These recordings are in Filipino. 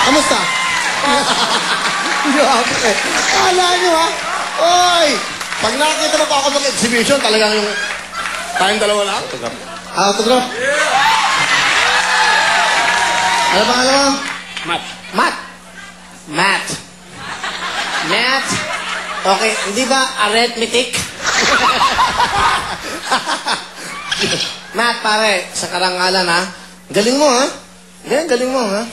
Kamusta? Grabe. Kala nyo, ha? Oy! Pag nakakita mo pa ako mag-exhibition, talagang yung tayong dalawa lang. Autograph. Autograph. Ano pa alam mo? Matt. Matt. Matt. Matt. Okay, hindi ba arithmetic? Matt, pare, sa karangalan, ha? Galing mo, ha? Galing mo, ha?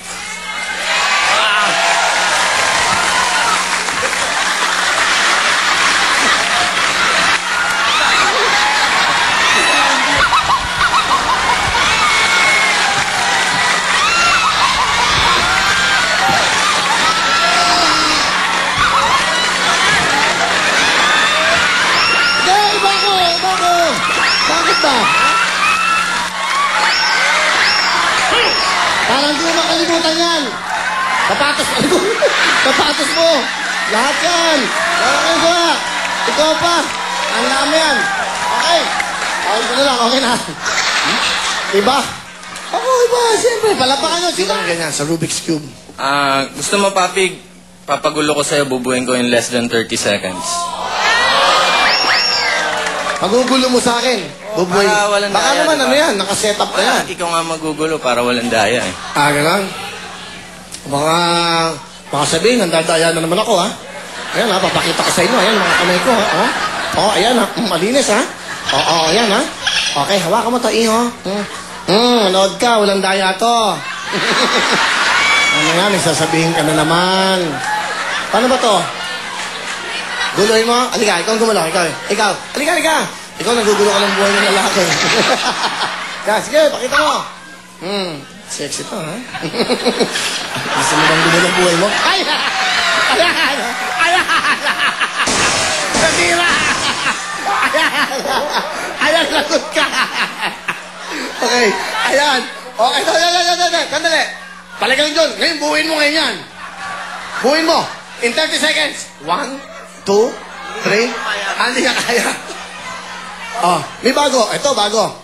Parang di mo makalimutan yan. Sapatos mo. Sapatos mo. Lahat yan. Parang ba? Ikaw pa. Ang dami yan. Okay. Okay ko na lang. Okay na. Diba? Ako, iba. Siyempre. Palapakan nyo. Sino ang ganyan sa Rubik's Cube? Gusto mo, Papi, papagulo ko sa'yo, bubuhin ko in less than 30 seconds. Pagugulo mo sa akin. Bubuhay. Baka daya, naman, diba? ano yan? Nakaset up na yan. Ikaw nga magugulo para walang daya, eh. Gano'n? Baka sabihin, nandadaya na naman ako, ha? Ayan, ha? Papakita ko sa inyo. Ayan, mga kamay ko, ha? Ayan, ha? Malinis, ha? Ayan, ha? Okay, hawakan mo to, iho. Manood ka. Walang daya to. Ano yan? Sasabihin ka na naman. Paano ba to? Guloy mo? Alika, ikaw ang gumulo. Ikaw. Alika. Ikaw nagugulo ka ng buhay ng lalaki. Kaya, sige, pakita mo. Sexy to, ha? Gusto mo bang gulo ng buhay mo? Ay! Nasira! Ayan, lagot ka! Okay, ayan. Okay, sandali. Palagang dyan. Ngayon, buuin mo ngayon yan. Buuin mo. In 30 seconds. 1, 2, 3. Hindi ka kaya. May bago. Ito, bago.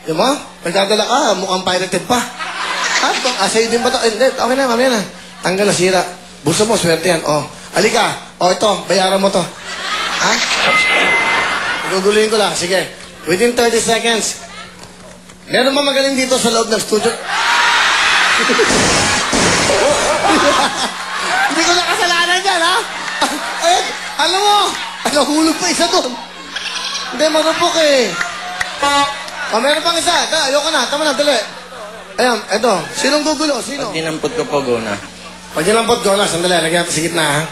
Di mo? Nagdadala ka, mukhang pirated pa. Sa'yo din ba ito? Hindi, okay na, mamaya na. Tanggal na, sira. Buso mo, swerte yan. Alika. Ito, bayaran mo to. Ha? Guguluhin ko lang. Sige. Within 30 seconds. Meron ba magaling dito sa loob ng studio? Hindi ko na kasalanan yan, ha? Alam mo, nahulog pa isa doon. Hindi, marupok eh. Meron pang isa. Ayoko na. Tama na, dali. Ayan, eto. Sinong gugulo? Sino? Pag dinampot ko po, go na. Pag dinampot, go na. Sandali, lagyan natin sa gitna, ha?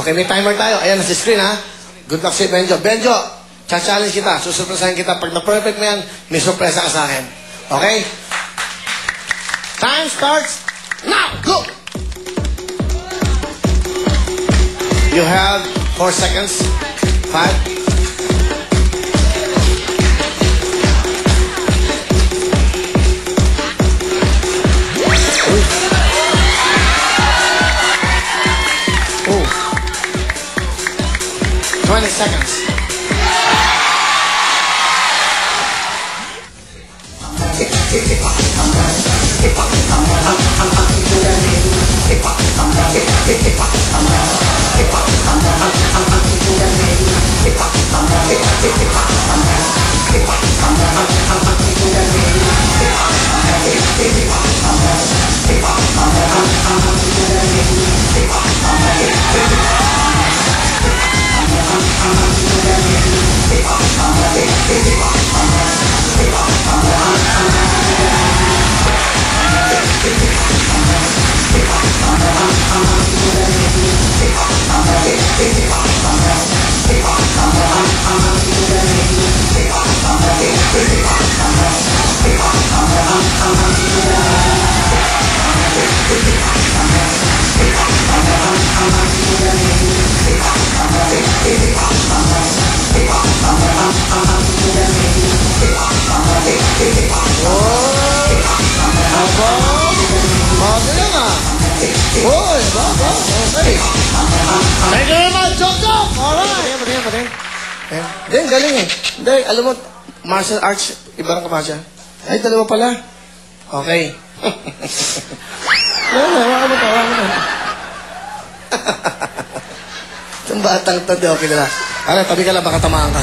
Okay, may timer tayo. Ayan, nasa screen, ha? Good luck si Benjo. Benjo, cha-challenge kita. Susurpresahin kita. Pag na-perfect mo yan, may surpresa ka sa akin. Okay? Time starts now. Go! You have 4 seconds. 5. Oh. 20 seconds. Thank you very much, Jok! Alright! Hindi, galing eh. Hindi, alam mo, martial arts, ibang kamasya. Ay, dalawa pala. Okay. Hawakan mo to, hawakan mo to. Itong batang to, di okay na. Ano, tabi ka lang, baka tamaan ka.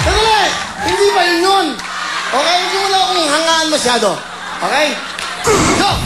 Sandali! Hindi pa yun yun! Okay, hindi mo na akong hangaan masyado. Okay? Go!